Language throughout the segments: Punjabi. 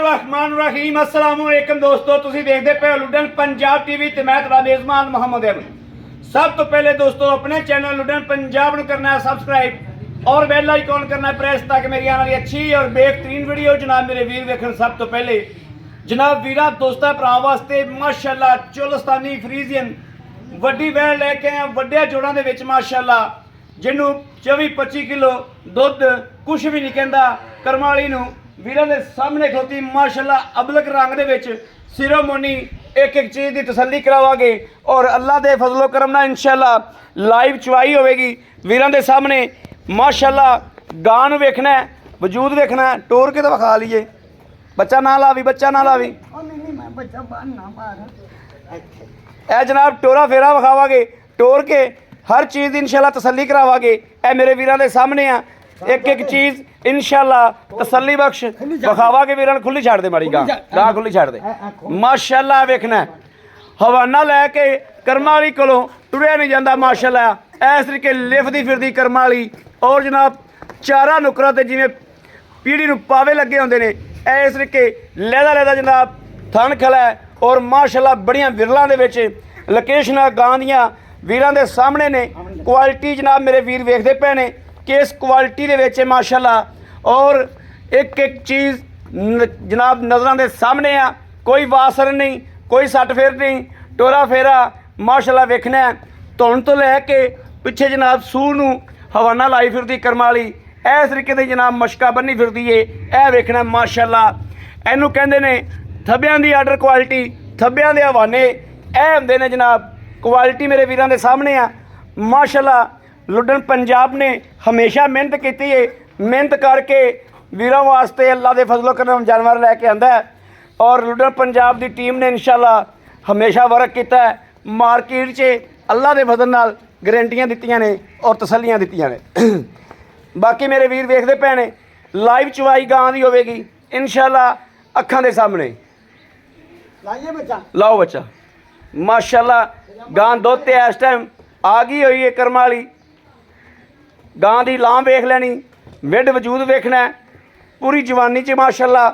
बिस्मिल्लाहिर्रहमानिर्रहीम अस्सलाम वालेकुम दोस्तों, तुसीं देखदे पे लुडन पंजाब टीवी ते मैं तुहाडा मेज़बान मोहम्मद अहमद। सब तो पहले दोस्तों अपने चैनल लुडन पंजाब नूं करना है सब्सक्राइब और बेल आइकॉन करना है प्रेस ताकि मेरी आने वाली अच्छी और बेहतरीन वीडियो जनाब मेरे वीर वेखण। सब तो पहले जनाब वीरा दोस्तां भरा वास्ते माशाअल्लाह चोलस्तानी फ्रीजियन वड्डी वैल लैके आए वड्डे जोड़ां दे विच माशाअल्लाह जिन्हों 24-25 किलो दुध कुछ भी नहीं कहता। करमाली नूं वीरां दे सामने खलोती माशाअल्लाह अबलक रंग दे विच सिरोमोनी एक एक चीज़ की तसल्ली करावांगे और अल्लाह के फजलो करम नाल इंशाअल्लाह लाइव चवाई होगी वीरां दे सामने। माशाअल्लाह गां नूं वेखना है, वजूद वेखना है, टोर के तो विखा लीए। बच्चा ना लावी, बच्चा ना लावी, ए जनाब टोरा फेरा विखावांगे, टोर के हर चीज़ की इंशाअल्लाह तसल्ली करावांगे। ए मेरे वीरां दे सामने आ एक एक चीज़ इंशाअल्लाह तसल्ली बख्श विखावांगे। वीरां खुली छाड़ दे, माड़ी गां गां खुली छाड़ दे। माशाअल्लाह वेखना है हवाना लैके करमाली कोलों टुरिया नहीं जाता। माशाअल्लाह इस तरीके लिफदी फिरदी करमाली और जनाब चारा नुकरा ते जिवें पीढ़ी नूं पावे लगे होंदे ने इस तरीके लैदा लैदा जनाब थन खला है और माशाअल्लाह बड़ियां विरलां दे विच लोकेशनां गां दियां वीरां दे सामने ने। क्वालिटी जनाब मेरे वीर वेखदे पे ने कि इस क्वालिटी दे विच माशाअल्लाह और एक एक चीज़ जनाब नज़रां दे सामने आ। कोई वासर नहीं, कोई सट फेर नहीं, टोरा फेरा माशाअल्लाह वेखना है। धुन तो लैके पिछे जनाब सूह नूं हवाना लाई फिरदी करमाली इस तरीके दी जनाब मशका बन्नी फिरदी है। यह वेखना माशाअल्लाह इनू कहंदे ने थब्बियां दी आर्डर क्वालिटी, थब्बियां दे हवाने यह हुंदे ने जनाब। क्वालिटी मेरे वीरां दे सामने आ माशाअल्लाह। लुडन पंजाब ने हमेशा मेहनत की है, मेहनत करके वीरों वास्ते अल्लाह के फजलो करम जानवर लैके आंदा है और लुडन पंजाब की टीम ने इंशाअल्लाह हमेशा वर्क किया है। मार्केट से अल्लाह के फजल नाल गारंटियां दित्तियां ने और तसल्लियां दित्तियां ने। बाकी मेरे वीर वेखदे पे ने लाइव चवाई गां दी होवेगी इंशाअल्लाह अखां दे सामने। लाओ बच्चा माशाअल्लाह गां दुध ते इस टाइम आ गई हुई है करमाली। गां दी लां वेख लैनी, मिड वजूद वेखना है पूरी जवानी च माशाअल्लाह।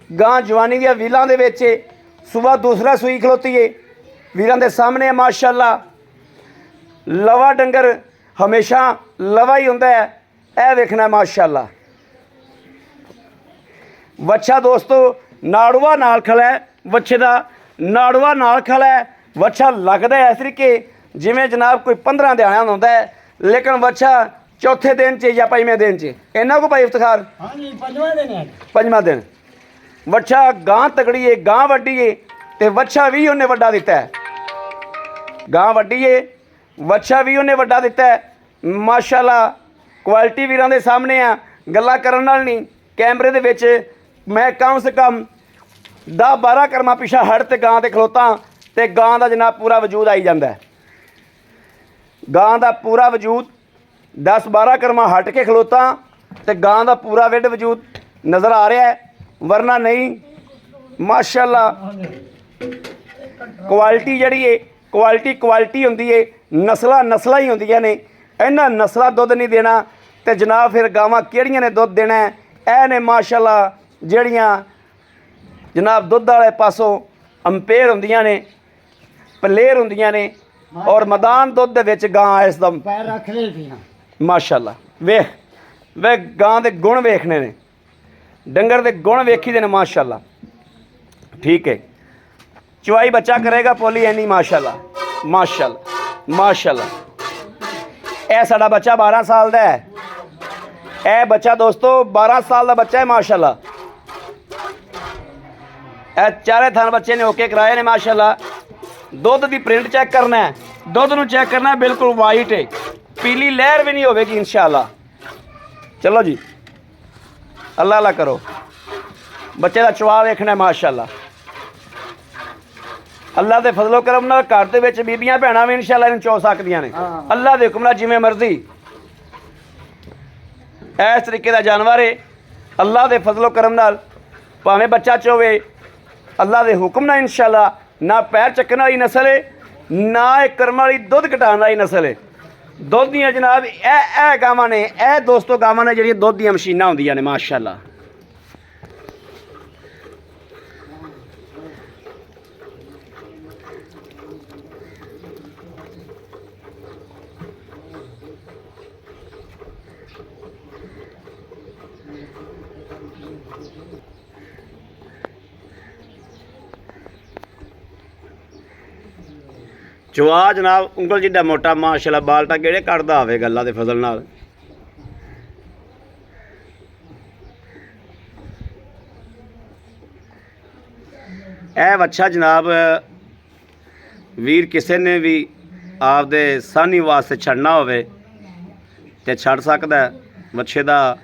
गां जवानी दी वीलां दे विच सुबह दूसरा सूई खलोती है वीरां दे सामने माशाअल्लाह। लवा डंगर हमेशा लवा ही हुंदा है, यह वेखना है माशाअल्लाह। वच्छा दोस्तों नाड़ुआ नाल खला है, वच्छे दा नाड़ुआ नाल खला है। वच्छा लगदा है इस तरीके जिवें जनाब कोई 15 दिहाड़ा हुंदा है, लेकिन वच्छा चौथे दिन च या पंजवें दिन च इन्ना को भाई इफ्तिखार पंजवां दिन। वच्छा गां तगड़ी है, गां वड्डी है तो वच्छा भी उन्हें वड्डा दिता है। गां वड्डी है, वच्छा भी उन्हें वड्डा दिता है माशाअल्लाह। क्वालिटी वीरां दे सामने आ, गल्लां करन नाल नहीं। कैमरे दे विच मैं कम से कम 10-12 कर्मा पिछा हट ते गां ते खलोता ते गां दा जनाब पूरा वजूद आई जाता है। गां दा पूरा वजूद 10-12 कर्मा हट के खलोता तो गां दा पूरा विड वजूद नज़र आ रहा है, वरना नहीं माशाअल्लाह। क्वालिटी जड़ी है क्वालिटी होंदी है, नस्लां ही होंदियां ने। इन्हां नस्लां दुध नहीं देना तो जनाब फिर गावां किहड़ियां ने दुध देना है। ए ने माशाअल्लाह जड़ियां जनाब दुध वाले पासों अंपेयर होंदियां ने, प्लेयर होंदियां ने और मैदान दुध दे विच गां इसदम माशाअल्लाह। वे गां दे गुण वेखने ने, डंगर दे गुण वेखी दे ने माशाअल्लाह। ठीक है चवाई बच्चा करेगा पोली एनी माशाअल्लाह माशाअल्लाह माशाअल्लाह। यह साडा बच्चा 12 साल का है। यह बच्चा दोस्तों 12 साल का बच्चा है माशाअल्लाह। यह चारे थान बच्चे ने ओके कराए ने माशाअल्लाह। दुध की प्रिंट चेक करना है, दुध नूं चेक करना है, बिल्कुल वाइट है, पीली लहर भी नहीं होगी इंशाअल्लाह। चलो जी अल्लाह अल्लाह करो। बच्चे का चवा वेखना है माशाअल्लाह। अल्लाह के फजलो करम नाल घर दे विच बीबियां भैणां भी इंशाअल्लाह इन्हूं चो सकदियां ने अल्लाह के हुक्म नाल जिवें मर्जी। इस तरीके का जानवर है अल्लाह के फजलो करम नाल भावें बच्चा चोवे अल्लाह के हुक्म नाल इंशाअल्लाह। ना पैर चक्कन वाली नस्ल है, ना एक कर्म वाली दुध घटाने वाली नस्ल है। दुध दियां जनाब ए गावां ने, ए दोस्तों गावां ने जिहड़ियां दुध दियां मशीनां होंदियां ने माशाअल्लाह। ਚਵਾ ਜਨਾਬ ਉਂਗਲ ਜਿੱਡਾ ਮੋਟਾ ਮਾਸ਼ਾਅੱਲਾ ਬਾਲਟਾ ਕਿਹੜੇ ਕੱਢਦਾ ਹੋਵੇ ਗੱਲਾਂ ਦੇ ਫਜ਼ਲ ਨਾਲ। ਇਹ ਵੱਛਾ ਜਨਾਬ ਵੀਰ ਕਿਸੇ ਨੇ ਵੀ ਆਪਦੇ ਸਾਨੀ ਵਾਸਤੇ ਛੱਡਣਾ ਹੋਵੇ ਤੇ ਛੱਡ ਸਕਦਾ। ਵੱਛੇ ਦਾ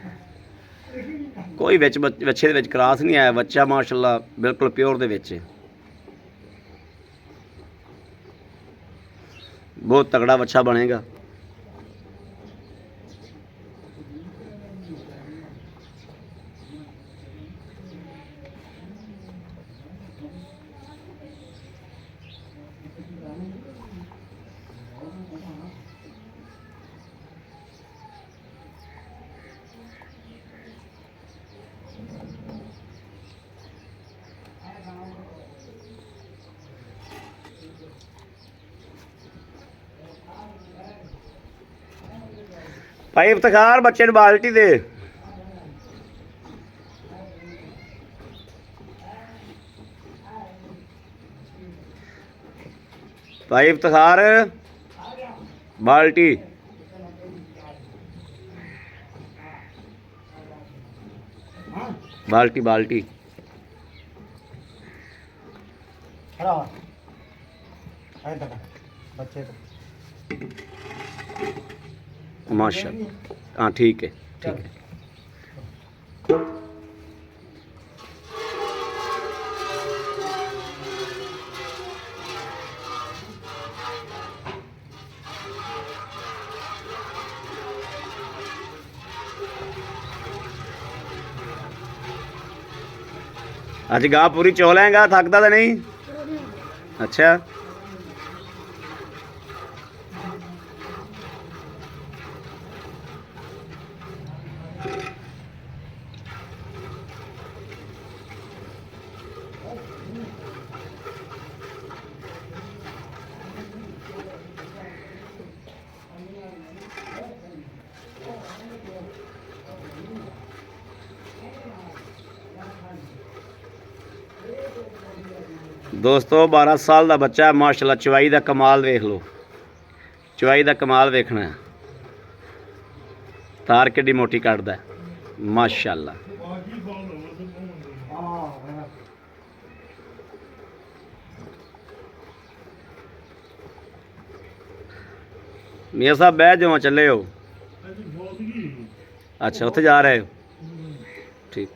ਕੋਈ ਵਿੱਚ ਵੱਛੇ ਦੇ ਵਿੱਚ ਕਰਾਸ ਨਹੀਂ ਆਇਆ। ਬੱਚਾ ਮਾਸ਼ਾਅੱਲਾ ਬਿਲਕੁਲ ਪਿਓਰ ਦੇ ਵਿੱਚ ਬਹੁਤ ਤਗੜਾ ਬੱਚਾ ਬਣੇਗਾ। ਭਾਈ ਇਫਤਖਾਰ ਬੱਚੇ ਨੂੰ ਬਾਲਟੀ ਦੇ। ਭਾਈ ਇਫਤਖਾਰ ਬਾਲਟੀ। बाल्टी बाल्टी माशाल्लाह। हाँ ठीक है ठीक है। आज गाह पूरी चोलेगा, थकता तो नहीं? अच्छा दोस्तों 12 साल का बच्चा माशाल्लाह। चवाई का कमाल वेख लो, चवाई का कमाल वेखना है। तार किड्डी मोटी कटदा है माशाल्लाह। मियां साहब बह जाओ, चले हो? अच्छा उत्थे जा रहे हो, ठीक।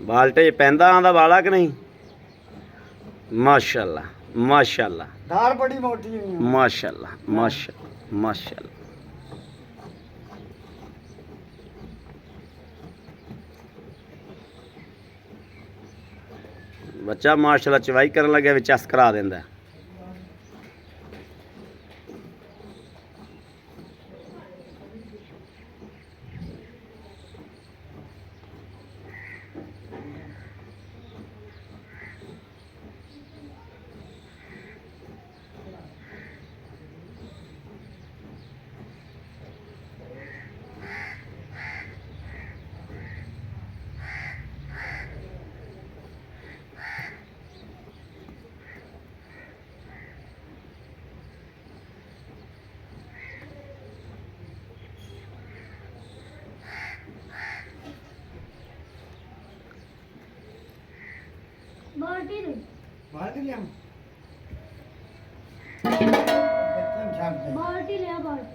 बाल्टे पैंदा आंदा वाला कि नहीं? माशाल्लाह माशाल्लाह। धार बड़ी मोटी है माशाल्लाह माशाल्लाह माशाल्लाह। बच्चा माशाल्लाह चवाई करन लगे विच चस करा देंदा है।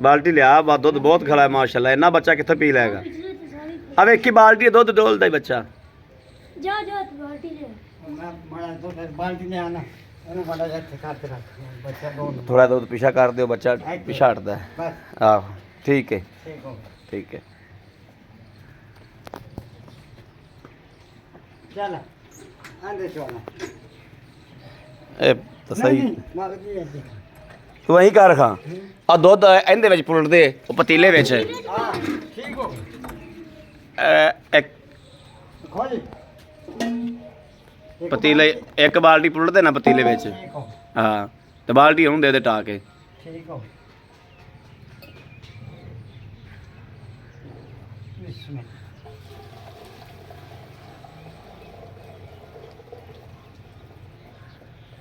बाल्टी लिया बा, दुध बहुत खड़ा है माशाल्लाह। इन्ना बच्चा कितने पी लेगा? अब एक ही बाल्टी दुध डोलता ही बच्चा। जा जा बाल्टी ले, बाल्टी ले आना। थोड़ा दूध पीछा कर दो, बच्चा पीछा हटता है। आह ठीक है ठीक है। चल आंदे चलो ए तो सही ਤੂੰ ਐਂ ਕਰ ਖਾਂ ਆ ਦੁੱਧ ਇਹਦੇ ਵਿੱਚ ਪੁੱਟ ਦੇ ਉਹ ਪਤੀਲੇ ਵਿੱਚ ਹਾਂ ਠੀਕ ਹੋ ਇੱਕ ਖੋਲ ਪਤੀਲੇ ਇੱਕ ਬਾਲਟੀ ਪੁੱਟ ਦੇ ਨਾ ਪਤੀਲੇ ਵਿੱਚ ਠੀਕ ਹੋ ਹਾਂ ਤੇ ਬਾਲਟੀ ਉਹਨੂੰ ਦੇ ਦੇ ਟਾ ਕੇ ਠੀਕ ਹੋ ਬਿਸਮਿਲ੍ਲਾ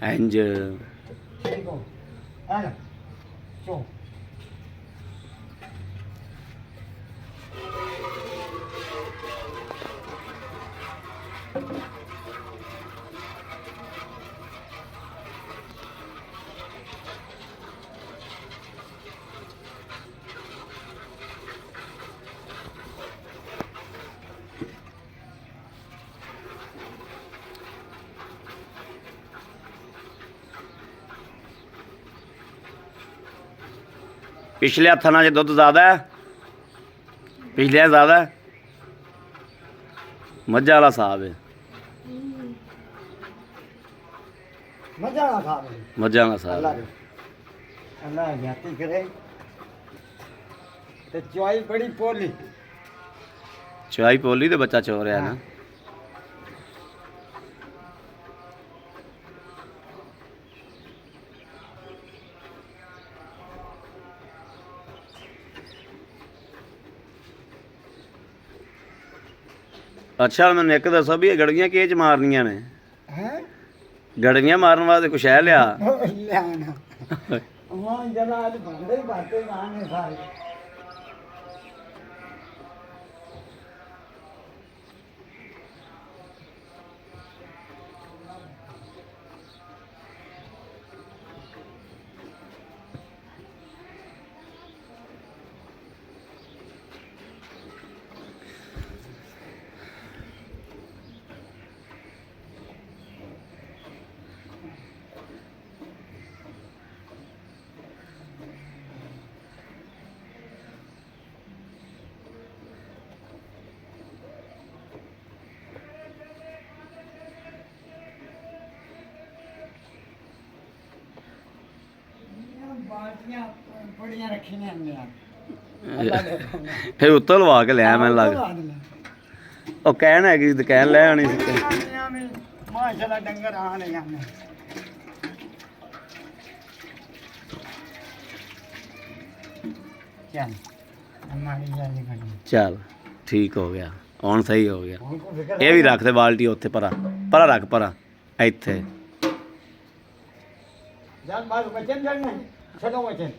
ਇੰਜ ਠੀਕ ਹੋ ਆ ਲੈ ਚੋ ਪਿਛਲੇ ਹੱਥਾਂ ਨਾਲ ਜੇ ਦੁੱਧ ਜ਼ਿਆਦਾ ਹੈ ਪਿਛਲੇ ਜ਼ਿਆਦਾ ਹੈ ਮੱਝਾਂ ਵਾਲਾ ਹਿਸਾਬ ਹੈ ਮਜ਼ਾ ਆ ਖਾ ਰਹੇ ਮੱਝਾਂ ਵਾਲਾ ਹਿਸਾਬ ਅੱਲਾਹ ਹੈ। ਅੱਲਾਹ ਗਿਆਤੀ ਕਰੇ ਤੇ ਚੁਆਈ ਬੜੀ ਪੋਲੀ ਚਵਾਈ ਪੋਲੀ ਤੇ ਬੱਚਾ ਚੋ ਰਿਹਾ ਨਾ ਅੱਛਾ ਹੁਣ ਮੈਨੂੰ ਇੱਕ ਦੱਸੋ ਵੀ ਇਹ ਗੜੀਆਂ ਕਿਹ ਚ ਮਾਰਨੀਆਂ ਨੇ ਹੈ ਗੜੀਆਂ ਮਾਰਨ ਵਾਸਤੇ ਕੁਛ ਹੈ ਲਿਆ ਲਿਆਣਾ ਉਹ ਜਰਾ ਅੱਜ ਬੰਦੇ ਬਾਤੇ ਗਾਣੇ ਸਾਰੇ ਬਾਲਟੀਆਂ ਬੜੀਆਂ ਰੱਖੀਆਂ ਨੇ ਇਹ ਉੱਤੋਂ ਲਵਾ ਕੇ ਲਿਆ ਮੈਨੂੰ ਲੱਗ ਉਹ ਕਹਿਣ ਹੈਗੀ ਤੇ ਕਹਿਣ ਲੈ ਆਣੀ ਸੀ ਤੇ। ਮਾਸ਼ਾਅੱਲਾ ਡੰਗਰ ਆਣੇ ਜਾਂਦੇ ਚੱਲ ਹਮਾਰੀ ਜਾਨੀ ਬਣੀ ਚੱਲ ਠੀਕ ਹੋ ਗਿਆ ਹੁਣ ਸਹੀ ਹੋ ਗਿਆ ਹੁਣ ਕੋ ਫਿਕਰ ਇਹ ਵੀ ਰੱਖ ਦੇ ਬਾਲਟੀ ਉੱਥੇ ਪਰਾਂ ਪਰਾਂ ਰੱਖ ਪਰਾਂ ਇੱਥੇ ਜਦ ਬਾਅਦ ਬਚਨ ਜਾਣਾ ਚਲੋ ਬਚਨ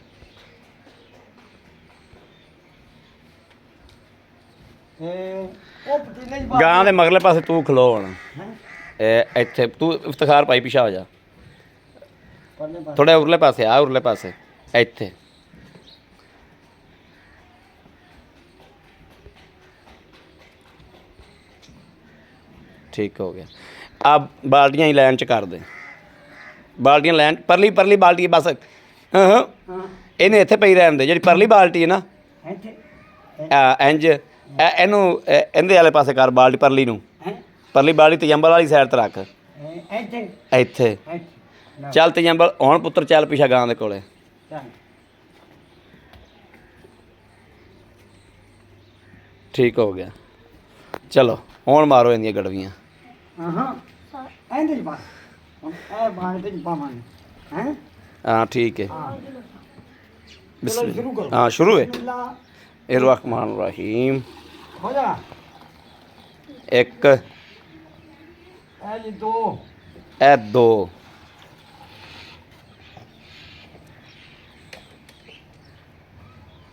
ਉਹ ਪਤੀਲੇ ਹੀ ਗਾਂ ਦੇ ਮਗਲੇ ਪਾਸੇ ਤੂੰ ਖਲੋ ਹੁਣ ਹੈਂ? ਇਹ ਇੱਥੇ ਤੂੰ ਇਫਤਖਾਰ ਪਾਈ ਪਿਛਾ ਹੋ ਜਾ ਪਰਲੇ ਪਾਸੇ ਥੋੜਾ ਉਰਲੇ ਪਾਸੇ ਆ ਉਰਲੇ ਪਾਸੇ ਇੱਥੇ ਠੀਕ ਹੋ ਗਿਆ ਆ ਬਾਲਟੀਆਂ ਹੀ ਲਾਈਨ ਚ ਕਰ ਦੇ ਬਾਲਟੀਆਂ ਲਾਈਨ ਪਰਲੀ ਪਰਲੀ ਬਾਲਟੀ ਬਸ ਹਾਂ ਹਾਂ ਹਾਂ ਇਹਨੇ ਇੱਥੇ ਪਈ ਰਹਿਣ ਦੇ ਜਿਹੜੀ ਪਰਲੀ ਬਾਲਟੀ ਹੈ ਨਾ ਇੱਥੇ ਇੰਜ ਇਹਨੂੰ ਇਹਦੇ ਵਾਲੇ ਪਾਸੇ ਕਰ ਬਾਲਟੀ ਪਰਲੀ ਨੂੰ ਹੈ ਪਰਲੀ ਬਾਲਟੀ ਤਜੰਬਲ ਵਾਲੀ ਸਾਈਡ ਤੇ ਰੱਖ ਇੱਥੇ ਇੱਥੇ ਇੱਥੇ ਲਓ, ਚੱਲ ਤਜੰਬਲ ਹੁਣ ਪੁੱਤਰ ਚੱਲ ਪਿਛਾ ਗਾਂ ਦੇ ਕੋਲੇ ਚੱਲ ਠੀਕ ਹੋ ਗਿਆ ਚਲੋ ਹੁਣ ਮਾਰੋ ਇਹਦੀਆਂ ਗੜਵੀਆਂ ਹਾਂ ਇਹਦੇ ਬਾਅਦ ਹੁਣ ਇਹ ਬਾਲਟੀ ਚ ਪਾਵਾਂਗੇ ਹੈ ਹਾਂ ਠੀਕ ਹੈ ਹਾਂ ਬਿਸਮਿਲ੍ਲਾ ਸ਼ੁਰੂ ਕਰੋ। ਹਾਂ ਸ਼ੁਰੂ ਹੈ ਬਿਸਮਿਲ੍ਲਾ ਰਹਿਮਾਨ ਰਹੀਮ ਹੋ ਜਾ ਇੱਕ ਇਹ ਜੀ ਦੋ ਇਹ ਦੋ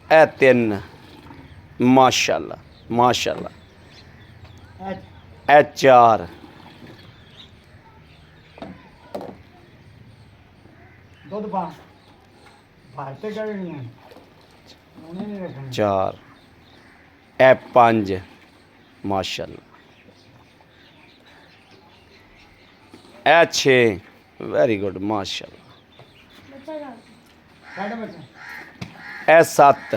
ਇਹ ਤਿੰਨ ਮਾਸ਼ਾਅੱਲਾ ਮਾਸ਼ਾਅੱਲਾ ਇਹ ਇਹ ਚਾਰ ਦੁੱਧ ਪਾ ਬਾਹਰ ਤੇ ਕਰਨੀ ਹੈ ਉਹਨੇ ਨਹੀਂ ਰੱਖਣੀ ਚਾਰ ਇਹ ਪੰਜ ਮਾਸ਼ਾਅੱਲਾ ਇਹ ਛੇ ਵੈਰੀ ਗੁੱਡ ਮਾਸ਼ਾਅੱਲਾ ਕੱਢ ਬੱਚਾ ਇਹ ਸੱਤ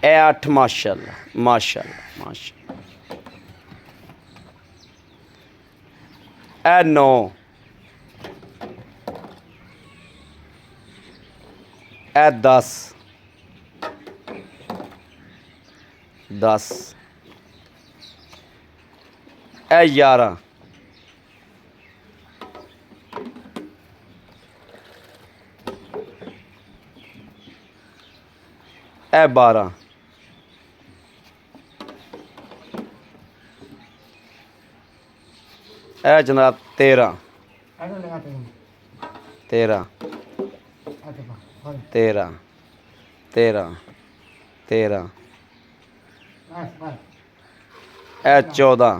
ਇਹ ਅੱਠ ਮਾਸ਼ਾਅੱਲਾ ਮਾਸ਼ਾਅੱਲਾ ਮਾਸ਼ਾਅੱਲਾ ਇਹ ਨੌ ਇਹ 10 10 ਇਹ 11 ਇਹ 12 ਇਹ ਜਨਾਬ 13 ਇਹਨੂੰ ਲਗਾ ਤੇ 13 ਅੱਛਾ ਬਾ 13 13 13 ਬਸ ਬਸ ਇਹ 14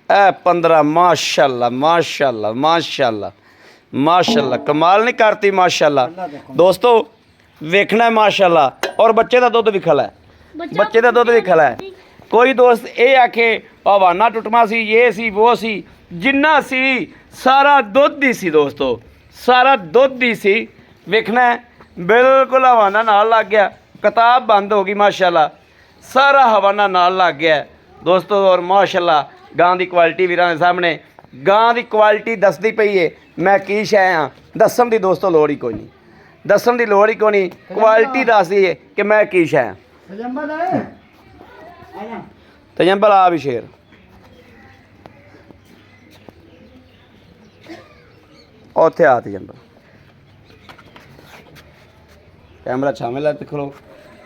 ਇਹ 15 ਮਾਸ਼ਾਅੱਲਾ ਮਾਸ਼ਾਅੱਲਾ ਮਾਸ਼ਾਅੱਲਾ ਮਾਸ਼ਾਅੱਲਾ ਕਮਾਲ ਨਹੀਂ ਕਰਤੀ ਮਾਸ਼ਾਅੱਲਾ ਦੋਸਤੋ ਵੇਖਣਾ ਹੈ ਮਾਸ਼ਾਅੱਲਾ ਔਰ ਬੱਚੇ ਦਾ ਦੁੱਧ ਵੀ ਖਲਾ ਹੈ ਬੱਚੇ ਦਾ ਦੁੱਧ ਵੀ ਖਲਾ ਹੈ ਕੋਈ ਦੋਸਤ ਇਹ ਆਖੇ ਹਵਾਨਾ ਟੁੱਟਮਾ ਸੀ ਇਹ ਸੀ ਉਹ ਸੀ ਜਿੰਨਾ ਸੀ ਸਾਰਾ ਦੁੱਧ ਹੀ ਸੀ ਦੋਸਤੋ ਸਾਰਾ ਦੁੱਧ ਹੀ ਸੀ ਵੇਖਣਾ ਹੈ ਬਿਲਕੁਲ ਹਵਾਨਾ ਨਾਲ ਲੱਗ ਗਿਆ ਕਿਤਾਬ ਬੰਦ ਹੋ ਗਈ ਮਾਸ਼ਾਅੱਲਾ ਸਾਰਾ ਹਵਾਨਾ ਨਾਲ ਲੱਗ ਗਿਆ ਦੋਸਤੋ ਔਰ ਮਾਸ਼ਾਅੱਲਾ ਗਾਂ ਦੀ ਕੁਆਲਿਟੀ ਵੀਰਾਂ ਦੇ ਸਾਹਮਣੇ ਗਾਂ ਦੀ ਕੁਆਲਿਟੀ ਦੱਸਦੀ ਪਈ ਏ ਮੈਂ ਕੀ ਸ਼ੈ ਆ ਦੱਸਣ ਦੀ ਦੋਸਤੋ ਲੋੜ ਹੀ ਕੋਈ ਨਹੀਂ ਦੱਸਣ ਦੀ ਲੋੜ ਹੀ ਕੋਈ ਨਹੀਂ ਕੁਆਲਿਟੀ ਦੱਸਦੀ ਏ ਕਿ ਮੈਂ ਕੀ ਸ਼ੈ ਆ ਸਜੰਬਲ ਹੈ ਆਇਆ ਤਜੰਬਲ ਆ ਵੀ ਸ਼ੇਰ ਉੱਥੇ ਆ ਤਜੰਬਲ कैमरा छामे ला दिख लो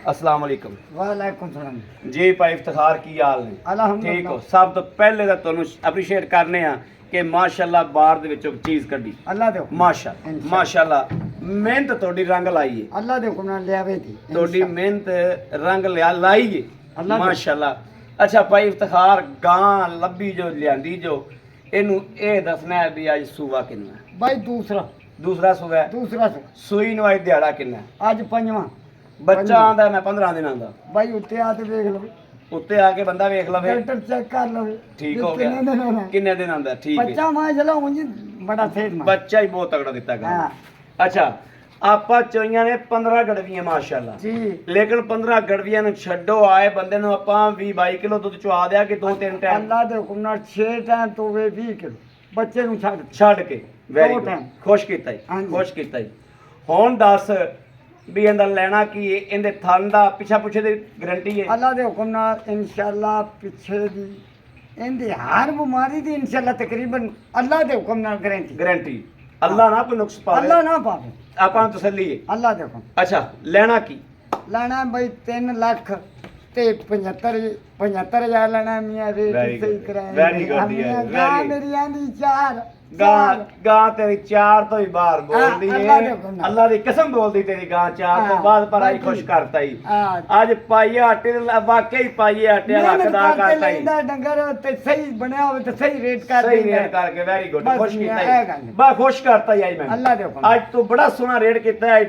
अस्सलाम वालेकुम ਵਾਲੇਕੁਮ ਸਲਾਮ जी भाई इफ्तिखार की हाल ने ਅਲਹਮਦੁਲਿਲਾ ठीक हो सब तो पहले तो ਤੁਹਾਨੂੰ ਅਪਰੀਸ਼ੀਏਟ ਕਰਨੇ ਆ ਕਿ ਮਾਸ਼ਾਅੱਲਾ ਬਾਹਰ ਦੇ ਵਿੱਚੋਂ ਚੀਜ਼ ਕੱਢੀ ਅੱਲਾ ਦੇ ਹੁਕਮ ਮਾਸ਼ਾਅੱਲਾ ਮਿਹਨਤ ਤੁਹਾਡੀ ਰੰਗ ਲਾਈ ਏ ਅੱਲਾ ਦੇ ਹੁਕਮ ਨਾਲ ਲਿਆਵੇ ਦੀ ਤੁਹਾਡੀ ਮਿਹਨਤ ਰੰਗ ਲਾਈ ਏ ਅੱਲਾ ਦੇ- ਮਾਸ਼ਾਅੱਲਾ ਅੱਛਾ ਭਾਈ ਇਫਤਖਾਰ ਗਾਂ ਲੱਭੀ ਜੋ ਲਿਆਂਦੀ ਜੋ ਇਹਨੂੰ ਇਹ ਦੱਸਣਾ ਹੈ ਵੀ ਅੱਜ ਸੂਆ ਕਿੰਨਾ ਹੈ। ਬਾਈ ਦੂਸਰਾ ਦੂਸਰਾ ਸੂਆ ਹੈ। ਦੂਸਰਾ ਸੂਈ ਨੂੰ ਅੱਜ ਦਿਹਾੜਾ ਕਿੰਨਾ ਹੈ। ਅੱਜ ਪੰਜਵਾਂ ਬੱਚਾ ਆਂਦਾ ਮੈਂ 15 ਦਿਨਾਂ ਦਾ ਬਾਈ ਉੱਤੇ ਆ ਤੇ ਵੇਖ ਲਓ ਉੱਤੇ ਆ ਕੇ ਬੰਦਾ ਵੇਖ ਲਵੇ ਡਾਕਟਰ ਚੈੱਕ ਕਰ ਲਵੇ ਠੀਕ ਹੋ ਗਿਆ ਕਿੰਨੇ ਦਿਨ ਆਂਦਾ ਠੀਕ ਹੈ ਬੱਚਾ ਮਾਸ਼ਾਅੱਲਾ ਉਂਝ ਬੜਾ ਸੇਧ ਮਾ ਬੱਚਾ ਹੀ ਬਹੁਤ ਤਗੜਾ ਦਿੱਤਾ ਗਾ ਹਾਂ ਅੱਛਾ ਆਪਾਂ ਚੋਈਆਂ ਨੇ 15 ਗੜਵੀਆਂ ਮਾਸ਼ਾਅੱਲਾ ਜੀ ਲੇਕਿਨ 15 ਗੜਵੀਆਂ ਨੂੰ ਛੱਡੋ ਆਏ ਬੰਦੇ ਨੂੰ ਆਪਾਂ 20-22 ਕਿਲੋ ਦੁੱਧ ਚੁਆ ਦਿਆ ਕਿ 2-3 ਟਾਈਮ ਅੱਲਾ ਦੇ ਹੁਕਮ ਨਾਲ 6 ਟਾਈਮ ਤੋਂ ਵੇ 20 ਕਿਲੋ ਬੱਚੇ ਨੂੰ ਛੱਡ ਛੱਡ ਕੇ ਵੈਰੀ ਦੋ ਗੁੱਡ time। ਖੁਸ਼ ਕੀਤਾ ਜੀ ਹਾਂਜੀ। ਖੁਸ਼ ਕੀਤਾ ਜੀ ਹੁਣ ਦੱਸ ਵੀ ਇਹਦਾ ਲੈਣਾ ਕੀ ਹੈ ਇਹਦੇ ਥਣ ਦਾ ਪਿੱਛਾ ਪੁੱਛੇ ਦੀ ਗਰੰਟੀ ਹੈ ਅੱਲਾ ਦੇ ਹੁਕਮ ਨਾਲ ਇਨਸ਼ਾਅੱਲਾ ਪਿੱਛੇ ਦੀ ਇਹਦੀ ਹਰ ਬਿਮਾਰੀ ਦੀ ਇਨਸ਼ਾਅੱਲਾ ਤਕਰੀਬਨ ਅੱਲਾ ਦੇ ਹੁਕਮ ਨਾਲ ਗਾਰੰਟੀ ਗਰੰਟੀ ਅੱਲਾ ਨਾ ਕੋਈ ਨੁਕਸ ਪਾਵੇ ਅੱਲਾ ਨਾ ਪਾਵੇ ਆਪਾਂ ਨੂੰ ਤਸੱਲੀ ਹੈ ਅੱਲਾ ਦੇ ਹੁਕਮ ਅੱਛਾ ਲੈਣਾ ਕੀ ਲੈਣਾ ਬਈ 3 ਲੱਖ ਤੇ 75000 ਲੈਣਾ ਮੀਆਂ ਰੇਟ Very ਸਹੀ good, ਕਰਾਇਆ very good, dear, ਗਾਂ very- ਮੇਰੀ ਆਂਦੀ 4 ਗਾਂ ਗਾਂ ਤੇਰੀ ਚਾਰ ਤੋਂ ਹੀ ਬਾਹਰ ਬੋਲਦੀ ਅੱਲਾ ਦੇ ਏ ਹੁਕਮ ਨਾਲ। ਅੱਲਾ ਦੀ ਕਸਮ ਬੋਲਦੀ ਤੇਰੀ ਗਾਂ ਚਾਰ ਤੋਂ ਹਾਂ, ਬਾਅਦ ਪਰ ਆਈ ਬਾਕੀ- ਖੁਸ਼ ਕਰਤਾ ਹੀ ਆ ਅੱਜ ਪਾਈਏ ਆਟੇ ਦੇ ਵਾਕਈ ਪਾਈਏ ਆਟੇ ਵਾਲਾ ਮਿਹਨਤ ਹੱਕਦਾਰ ਕਰਕੇ ਕਰਤਾ ਹੀ ਲੈਂਦਾ ਡੰਗਰ ਤੇ ਸਹੀ ਬਣਿਆ ਹੋਵੇ ਤੇ ਸਹੀ ਰੇਟ ਕਰ ਸਹੀ ਦਿੰਦਾ ਰੇਟ ਕਰਕੇ ਵੈਰੀ ਗੁੱਡ ਬਸ ਖੁਸ਼ ਮੀਆਂ, ਕੀਤਾ ਇਹ ਗੱਲ ਹੀ ਹੈ। ਬਾ ਖੁਸ਼ ਕਰਤਾ ਹੀ ਮੈਂ ਅੱਲਾ ਦੇ ਹੁਕਮ ਅੱਜ ਤੂੰ ਬੜਾ ਸੋਹਣਾ ਰੇਟ ਕੀਤਾ ਹੈ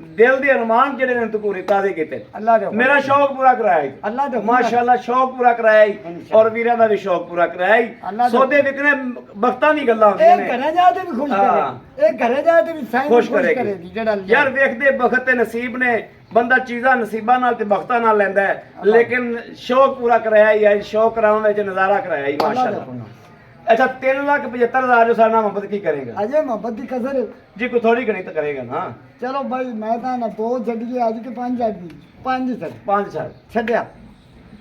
ਦਿਲ ਦੇ ਅਰਮਾਨ ਜਿਹੜੇ ਨੇ ਤੂੰ ਪੂਰੇ ਤਾਜ਼ੇ ਕੀਤੇ ਅੱਲਾ ਦੇ ਹੁਕਮ ਮੇਰਾ ਸ਼ੌਕ ਪੂਰਾ ਕਰਾਇਆ ਈ। ਅੱਲਾ ਦੇ ਹੁਕਮ ਨਾਲ। ਮਾਸ਼ਾਅੱਲਾ ਸ਼ੌਕ ਪੂਰਾ ਕਰਾਇਆ ਈ ਇਨਸ਼ਾਅੱਲਾ। ਔਰ ਵੀਰਾਂ ਦਾ ਵੀ ਸ਼ੌਕ ਪੂਰਾ ਕਰਾਇਆ ਈ ਅੱਲਾ ਦੇ ਸੌਦੇ ਵਿਕਣੇ ਵਕਤਾਂ ਦੀ ਗੱਲਾਂ ਹੁੰਦੀਆਂ ਇਹ ਨੇ ਘਰੇ ਜਾ ਕੇ ਵੀ ਖੁਸ਼ ਹਾਂ। ਕਰੇ ਇਹ ਘਰੇ ਜਾ ਕੇ ਵੀ ਸਾਈਂ ਖੁਸ਼ ਖੁਸ਼ ਕਰੇਗੀ ਕਰੇਗੀ ਜਿਹੜਾ ਯਾਰ ਵੇਖਦੇ ਬਖਤ ਤੇ ਨਸੀਬ ਨੇ ਬੰਦਾ ਚੀਜ਼ਾਂ ਨਸੀਬਾਂ ਨਾਲ ਤੇ ਬਖਤਾਂ ਨਾਲ ਲੈਂਦਾ ਹੈ ਲੇਕਿਨ ਸ਼ੌਕ ਪੂਰਾ ਕਰਾਇਆ ਹੀ ਹੈ ਸ਼ੌਕ ਕਰਾਉਣ ਵਿੱਚ ਨਜ਼ਾਰਾ ਕਰਾਇਆ ਹੀ ਅੱਲਾ ਦੇ ਮਾਸ਼ਾਅੱਲਾ ਹੁਕਮ ਨਾਲ। ਅੱਛਾ 3,75,000 ਜੋ ਸਾਡਾ ਮੁਹੱਬਤ ਕੀ ਕਰੇਗਾ ਅਜੇ ਮੁਹੱਬਤ ਦੀ ਕਸਰ ਹੈ। ਜੀ ਕੋਈ ਥੋੜੀ ਗਣਿਤ ਕਰੇਗਾ ਨਾ ਚਲੋ ਭਾਈ ਮੈਂ ਤਾਂ ਨਾ 2 ਛੱਡੀਏ ਅੱਜ ਕੇ 5 ਛੱਡੀ 5 ਛੱਡ 5 ਸਾਲ ਛੱਡਿਆ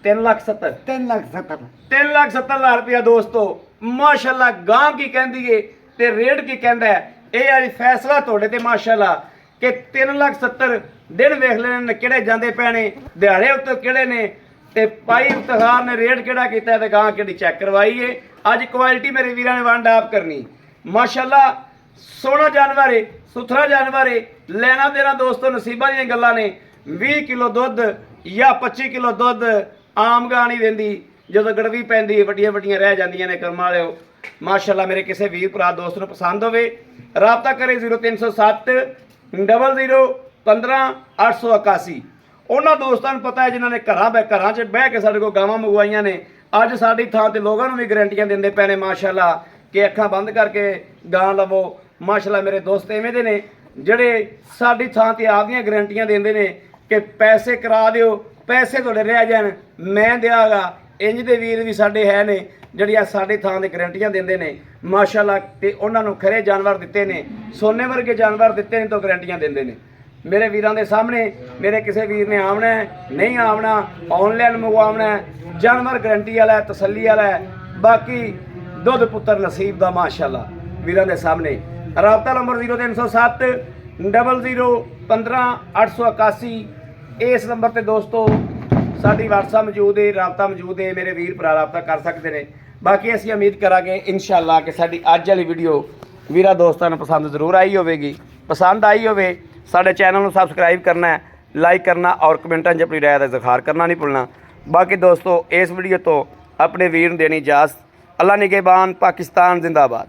3,70,000 3,70,000 3,70,000 ਰੁਪਇਆ ਦੋਸਤੋ ਮਾਸ਼ਾਅੱਲਾ ਗਾਂ ਕੀ ਕਹਿੰਦੀ ਏ ਤੇ ਰੇਟ ਕੀ ਕਹਿੰਦਾ ਹੈ ਇਹ ਅੱਜ ਫੈਸਲਾ ਤੁਹਾਡੇ ਤੇ ਮਾਸ਼ਾਅੱਲਾ ਕਿ 3,70,000 ਦਿਨ ਵੇਖ ਲੈਣੇ ਨੇ ਕਿਹੜੇ ਜਾਂਦੇ ਪੈਣੇ ਦਿਹਾੜੇ ਉੱਤੇ ਕਿਹੜੇ ਨੇ ਤੇ ਪਾਈ ਇਫਤਖਾਰ ਨੇ ਰੇਟ ਕਿਹੜਾ ਕੀਤਾ ਤੇ ਗਾਂ ਕਿਹੜੀ ਚੈੱਕ ਕਰਵਾਈ ਏ ਅੱਜ ਕੁਆਲਿਟੀ ਮੇਰੇ ਵੀਰਾਂ ਨੇ ਵੰਡ ਆਪ ਕਰਨੀ ਮਾਸ਼ਾਅੱਲਾ ਸੋਹਣਾ ਜਾਨਵਰ ਏ ਸੁਥਰਾ ਜਾਨਵਰ ਏ ਲੈਣਾ ਦੇਣਾ ਦੋਸਤੋ ਨਸੀਬਾਂ ਦੀਆਂ ਗੱਲਾਂ ਨੇ 20 ਕਿਲੋ ਦੁੱਧ ਜਾਂ 25 ਕਿਲੋ ਦੁੱਧ ਆਮ ਗਾਂ ਨਹੀਂ ਦਿੰਦੀ ਜਦੋਂ ਗੜਵੀ ਪੈਂਦੀ ਵੱਡੀਆਂ ਵੱਡੀਆਂ ਰਹਿ ਜਾਂਦੀਆਂ ਨੇ ਕਰਮ ਵਾਲਿਓ ਮਾਸ਼ਾਅੱਲਾ ਮੇਰੇ ਕਿਸੇ ਵੀਰ ਭਰਾ ਦੋਸਤ ਨੂੰ ਪਸੰਦ ਹੋਵੇ ਰਾਬਤਾ ਕਰੇ 0307 00 15 881 ਉਹਨਾਂ ਦੋਸਤਾਂ ਨੂੰ ਪਤਾ ਹੈ ਜਿਨ੍ਹਾਂ ਨੇ ਘਰਾਂ 'ਚ ਬਹਿ ਕੇ ਸਾਡੇ ਕੋਲ ਗਾਵਾਂ ਮੰਗਵਾਈਆਂ ਨੇ ਅੱਜ ਸਾਡੀ ਥਾਂ ਤੇ ਲੋਕਾਂ ਨੂੰ ਵੀ ਗਰੰਟੀਆਂ ਦਿੰਦੇ ਪਏ ਨੇ ਮਾਸ਼ਾਅੱਲਾ ਕਿ ਅੱਖਾਂ ਬੰਦ ਕਰਕੇ ਗਾਂ ਲਵੋ ਮਾਸ਼ਾਅੱਲਾ ਮੇਰੇ ਦੋਸਤ ਐਵੇਂ ਦੇ ਨੇ ਜਿਹੜੇ ਸਾਡੀ ਥਾਂ ਤੇ ਆਪਦੀਆਂ ਗਰੰਟੀਆਂ ਦਿੰਦੇ ਨੇ ਕਿ ਪੈਸੇ ਕਰਾ ਦਿਓ ਪੈਸੇ ਤੁਹਾਡੇ ਰਹਿ ਜਾਣ ਮੈਂ ਦਿਆਂਗਾ ਇੰਜ ਦੇ ਵੀਰ ਵੀ ਸਾਡੇ ਹੈ ਨੇ ਜਿਹੜੀਆਂ ਸਾਡੇ ਥਾਂ ਦੇ ਗਰੰਟੀਆਂ ਦਿੰਦੇ ਨੇ ਮਾਸ਼ਾਅੱਲਾ, ਤੇ ਉਹਨਾਂ ਨੂੰ ਖਰੇ ਜਾਨਵਰ ਦਿੱਤੇ ਨੇ, ਸੋਨੇ ਵਰਗੇ ਜਾਨਵਰ ਦਿੱਤੇ ਨੇ, ਤੋਂ ਗਰੰਟੀਆਂ ਦਿੰਦੇ ਨੇ। ਮੇਰੇ ਵੀਰਾਂ ਦੇ ਸਾਹਮਣੇ ਮੇਰੇ ਕਿਸੇ ਵੀਰ ਨੇ ਆਉਣਾ ਹੈ, ਨਹੀਂ ਆਉਣਾ, ਆਨਲਾਈਨ ਮੰਗਵਾਉਣਾ ਹੈ, ਜਾਨਵਰ ਗਰੰਟੀ ਵਾਲਾ ਹੈ, ਤਸੱਲੀ ਵਾਲਾ ਹੈ। ਬਾਕੀ ਦੁੱਧ ਪੁੱਤਰ ਨਸੀਬ ਦਾ ਮਾਸ਼ਾਅੱਲਾ ਵੀਰਾਂ ਦੇ ਸਾਹਮਣੇ। ਰਾਬਤਾ ਨੰਬਰ 0307 00 15 881। ਇਸ ਨੰਬਰ ਤੇ ਦੋਸਤੋ ਸਾਡੀ WhatsApp ਮੌਜੂਦ ਹੈ, ਰਾਬਤਾ ਮੌਜੂਦ ਹੈ, ਮੇਰੇ ਵੀਰ ਭਰਾ ਰਾਬਤਾ ਕਰ ਸਕਦੇ ਨੇ। ਬਾਕੀ ਅਸੀਂ ਉਮੀਦ ਕਰਾਂਗੇ ਇਨਸ਼ਾਅੱਲਾ ਕਿ ਸਾਡੀ ਅੱਜ ਵਾਲੀ ਵੀਡੀਓ ਵੀਰਾਂ ਦੋਸਤਾਂ ਨੂੰ ਪਸੰਦ ਜ਼ਰੂਰ ਆਈ ਹੋਵੇਗੀ। ਪਸੰਦ ਆਈ ਹੋਵੇ ਸਾਡੇ ਚੈਨਲ ਨੂੰ ਸਬਸਕ੍ਰਾਈਬ ਕਰਨਾ ਹੈ, ਲਾਈਕ ਕਰਨਾ ਔਰ ਕਮੈਂਟਾਂ 'ਚ ਆਪਣੀ ਰਾਏ ਦਾ ਇਜ਼ਹਾਰ ਕਰਨਾ ਨਹੀਂ ਭੁੱਲਣਾ। ਬਾਕੀ ਦੋਸਤੋ ਇਸ ਵੀਡੀਓ ਤੋਂ ਆਪਣੇ ਵੀਰ ਨੂੰ ਦੇਣੀ ਇਜਾਜ਼ਤ। ਅੱਲਾ ਨਿਗਹਿਬਾਨ, ਪਾਕਿਸਤਾਨ ਜ਼ਿੰਦਾਬਾਦ।